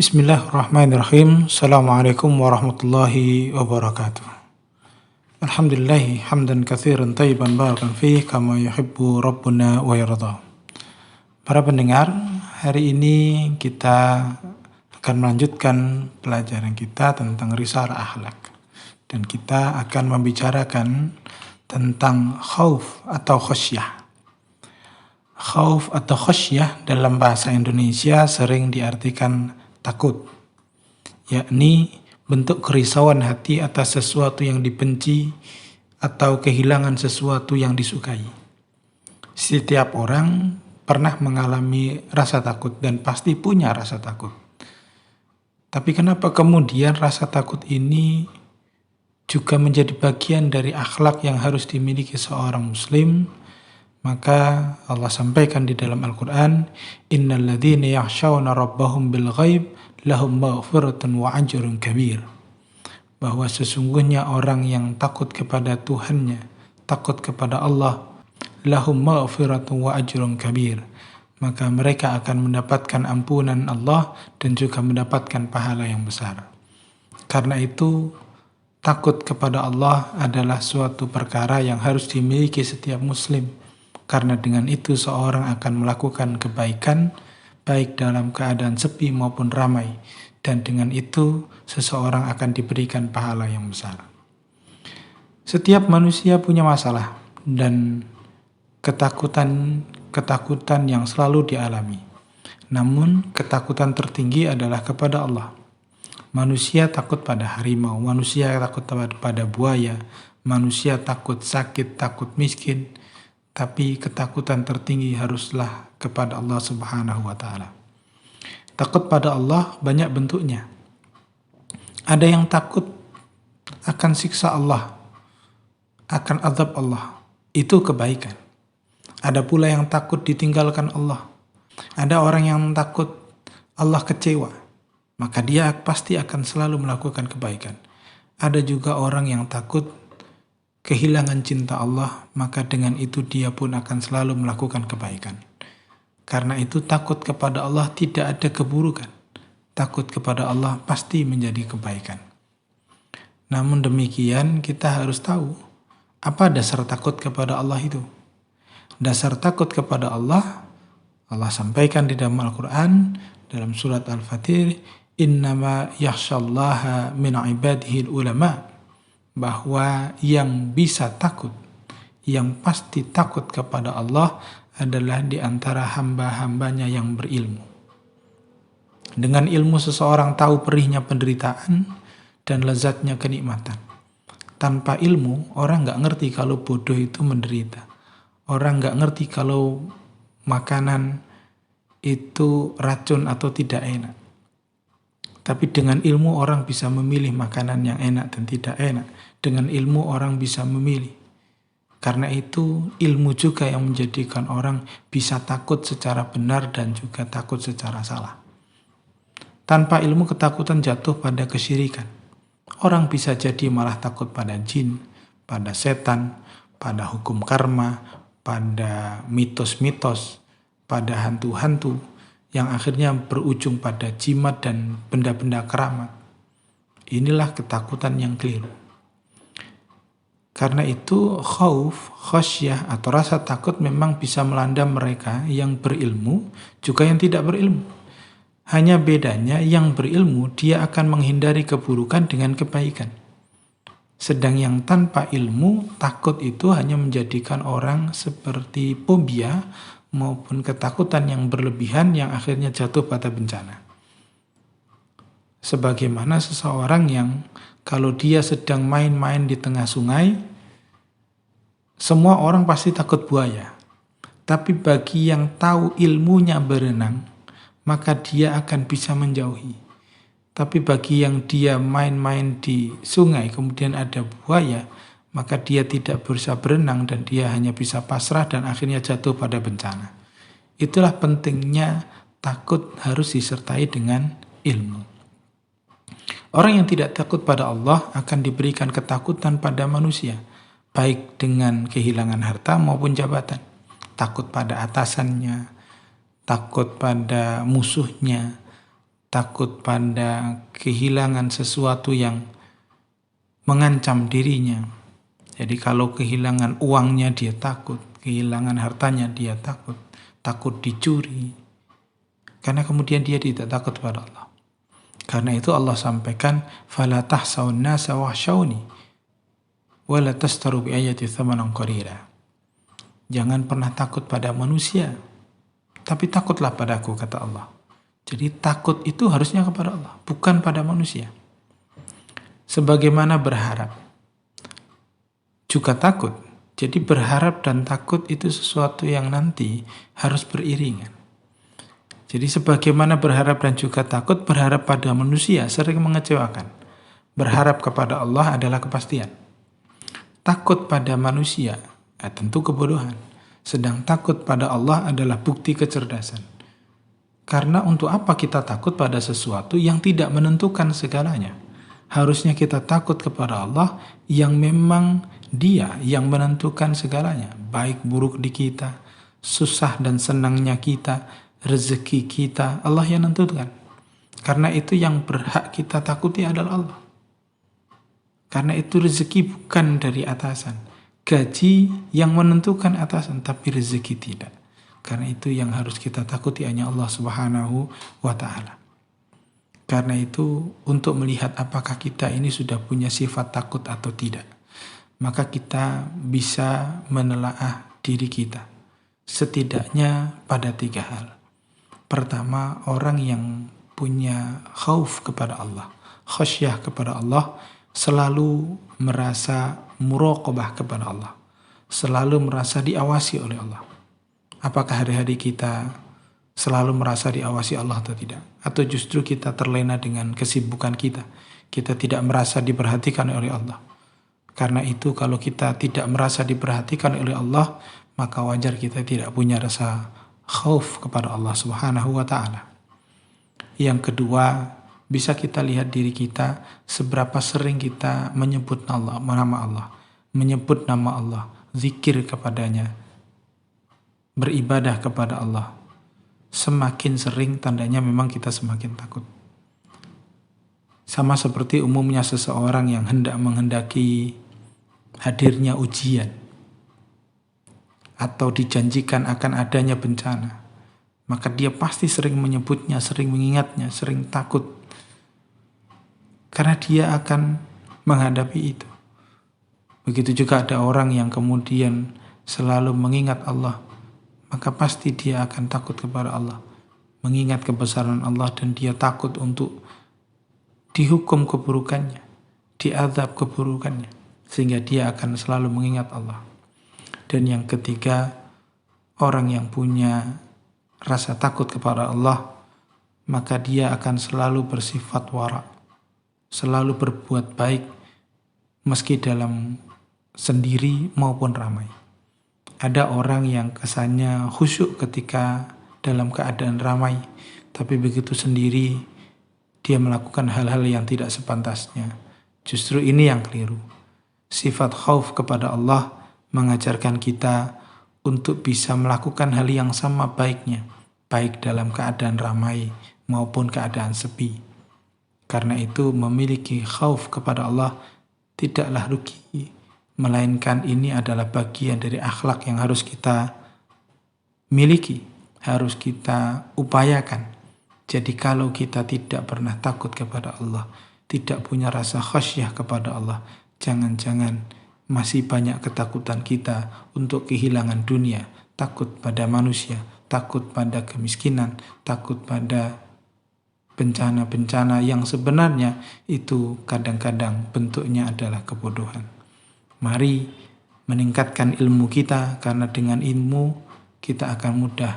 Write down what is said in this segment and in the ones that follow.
Bismillahirrahmanirrahim. Assalamualaikum warahmatullahi wabarakatuh. Alhamdulillahi hamdan katsiran tayyiban barakan fih kama yuhibbu rabbuna wa yarda. Para pendengar, hari ini kita akan melanjutkan pelajaran kita tentang risalah akhlak. Dan kita akan membicarakan tentang khauf atau khasyah. Khauf atau khasyah dalam bahasa Indonesia sering diartikan takut, yakni bentuk kerisauan hati atas sesuatu yang dibenci atau kehilangan sesuatu yang disukai. Setiap orang pernah mengalami rasa takut dan pasti punya rasa takut. Tapi kenapa kemudian rasa takut ini juga menjadi bagian dari akhlak yang harus dimiliki seorang muslim? Maka Allah sampaikan di dalam Al-Quran, Innal ladzina yakhshawna rabbahum bil ghaib lahum maghfiratun wa ajrun kabir. Bahwa sesungguhnya orang yang takut kepada Tuhannya, takut kepada Allah, lahum maghfiratun wa ajrun kabir. Maka mereka akan mendapatkan ampunan Allah dan juga mendapatkan pahala yang besar. Karena itu, takut kepada Allah adalah suatu perkara yang harus dimiliki setiap muslim. Karena dengan itu seorang akan melakukan kebaikan, baik dalam keadaan sepi maupun ramai. Dan dengan itu seseorang akan diberikan pahala yang besar. Setiap manusia punya masalah dan ketakutan yang selalu dialami. Namun ketakutan tertinggi adalah kepada Allah. Manusia takut pada harimau, manusia takut pada buaya, manusia takut sakit, takut miskin. Tapi ketakutan tertinggi haruslah kepada Allah Subhanahu wa Ta'ala. Takut pada Allah banyak bentuknya. Ada yang takut akan siksa Allah, akan azab Allah. Itu kebaikan. Ada pula yang takut ditinggalkan Allah. Ada orang yang takut Allah kecewa, maka dia pasti akan selalu melakukan kebaikan. Ada juga orang yang takut kehilangan cinta Allah, maka dengan itu dia pun akan selalu melakukan kebaikan. Karena itu takut kepada Allah tidak ada keburukan. Takut kepada Allah pasti menjadi kebaikan. Namun demikian kita harus tahu apa dasar takut kepada Allah itu. Dasar takut kepada Allah, Allah sampaikan di dalam Al-Quran, dalam surat Al-Fatir, Innama yakhshallaha min ibadihi ulama. Bahwa yang bisa takut, yang pasti takut kepada Allah adalah di antara hamba-hambanya yang berilmu. Dengan ilmu seseorang tahu perihnya penderitaan dan lezatnya kenikmatan. Tanpa ilmu, orang nggak ngerti kalau bodoh itu menderita. Orang nggak ngerti kalau makanan itu racun atau tidak enak. Tapi dengan ilmu orang bisa memilih makanan yang enak dan tidak enak. Dengan ilmu orang bisa memilih. Karena itu ilmu juga yang menjadikan orang bisa takut secara benar dan juga takut secara salah. Tanpa ilmu ketakutan jatuh pada kesyirikan. Orang bisa jadi malah takut pada jin, pada setan, pada hukum karma, pada mitos-mitos, pada hantu-hantu, yang akhirnya berujung pada jimat dan benda-benda keramat. Inilah ketakutan yang keliru. Karena itu khauf, khasyah atau rasa takut memang bisa melanda mereka yang berilmu, juga yang tidak berilmu. Hanya bedanya yang berilmu dia akan menghindari keburukan dengan kebaikan. Sedang yang tanpa ilmu, takut itu hanya menjadikan orang seperti fobia, maupun ketakutan yang berlebihan yang akhirnya jatuh pada bencana. Sebagaimana seseorang yang kalau dia sedang main-main di tengah sungai, semua orang pasti takut buaya. Tapi bagi yang tahu ilmunya berenang, maka dia akan bisa menjauhi. Tapi bagi yang dia main-main di sungai kemudian ada buaya, maka dia tidak bisa berenang dan dia hanya bisa pasrah dan akhirnya jatuh pada bencana. Itulah pentingnya takut harus disertai dengan ilmu. Orang yang tidak takut pada Allah akan diberikan ketakutan pada manusia, baik dengan kehilangan harta maupun jabatan. Takut pada atasannya, takut pada musuhnya, takut pada kehilangan sesuatu yang mengancam dirinya. Jadi kalau kehilangan uangnya dia takut, kehilangan hartanya dia takut, takut dicuri. Karena kemudian dia tidak takut pada Allah. Karena itu Allah sampaikan, "Fala tahsawun nasa wahsyawni wa la tastaru bi ayati thamanan qarira." Jangan pernah takut pada manusia, tapi takutlah padaku, kata Allah. Jadi takut itu harusnya kepada Allah, bukan pada manusia. Sebagaimana berharap juga takut. Jadi berharap dan takut itu sesuatu yang nanti harus beriringan. Jadi sebagaimana berharap dan juga takut, berharap pada manusia sering mengecewakan. Berharap kepada Allah adalah kepastian. Takut pada manusia tentu kebodohan. Sedang takut pada Allah adalah bukti kecerdasan. Karena untuk apa kita takut pada sesuatu yang tidak menentukan segalanya? Harusnya kita takut kepada Allah yang memang Dia yang menentukan segalanya. Baik buruk di kita, susah dan senangnya kita, rezeki kita, Allah yang menentukan. Karena itu yang berhak kita takuti adalah Allah. Karena itu rezeki bukan dari atasan. Gaji yang menentukan atasan, tapi rezeki tidak. Karena itu yang harus kita takuti hanya Allah Subhanahu wa Ta'ala. Karena itu untuk melihat apakah kita ini sudah punya sifat takut atau tidak, maka kita bisa menelaah diri kita setidaknya pada 3 hal. Pertama, orang yang punya khauf kepada Allah, khasyah kepada Allah, selalu merasa muraqabah kepada Allah, selalu merasa diawasi oleh Allah. Apakah hari-hari kita selalu merasa diawasi Allah atau tidak? Atau justru kita terlena dengan kesibukan kita? Kita tidak merasa diperhatikan oleh Allah. Karena itu kalau kita tidak merasa diperhatikan oleh Allah, maka wajar kita tidak punya rasa khauf kepada Allah Subhanahu wa Ta'ala. Yang kedua, bisa kita lihat diri kita seberapa sering kita menyebut Allah, nama Allah, menyebut nama Allah, zikir kepadanya, beribadah kepada Allah. Semakin sering tandanya memang kita semakin takut. Sama seperti umumnya seseorang yang hendak menghendaki hadirnya ujian atau dijanjikan akan adanya bencana, maka dia pasti sering menyebutnya, sering mengingatnya, sering takut. Karena dia akan menghadapi itu. Begitu juga ada orang yang kemudian selalu mengingat Allah, maka pasti dia akan takut kepada Allah, mengingat kebesaran Allah, dan dia takut untuk dihukum keburukannya, diazab keburukannya, sehingga dia akan selalu mengingat Allah. Dan yang ketiga, orang yang punya rasa takut kepada Allah, maka dia akan selalu bersifat wara, selalu berbuat baik, meski dalam sendiri maupun ramai. Ada orang yang kesannya khusyuk ketika dalam keadaan ramai, tapi begitu sendiri dia melakukan hal-hal yang tidak sepantasnya. Justru ini yang keliru. Sifat khauf kepada Allah mengajarkan kita untuk bisa melakukan hal yang sama baiknya, baik dalam keadaan ramai maupun keadaan sepi. Karena itu memiliki khauf kepada Allah tidaklah rugi, melainkan ini adalah bagian dari akhlak yang harus kita miliki, harus kita upayakan. Jadi kalau kita tidak pernah takut kepada Allah, tidak punya rasa khasyah kepada Allah, jangan-jangan masih banyak ketakutan kita untuk kehilangan dunia, takut pada manusia, takut pada kemiskinan, takut pada bencana-bencana yang sebenarnya itu kadang-kadang bentuknya adalah kebodohan. Mari meningkatkan ilmu kita, karena dengan ilmu kita akan mudah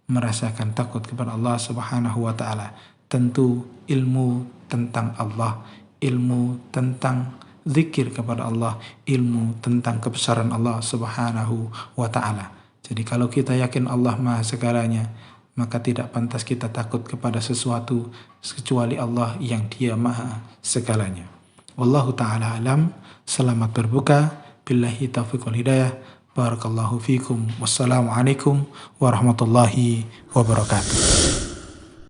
merasakan takut kepada Allah Subhanahu wa Ta'ala. Tentu ilmu tentang Allah, ilmu tentang zikir kepada Allah, ilmu tentang kebesaran Allah Subhanahu wa Ta'ala. Jadi kalau kita yakin Allah Maha segalanya, maka tidak pantas kita takut kepada sesuatu kecuali Allah yang Dia Maha segalanya. Wallahu ta'ala alam. Selamat berbuka. Billahi taufiq wal hidayah. Barakallahu fikum. Wassalamualaikum warahmatullahi wabarakatuh.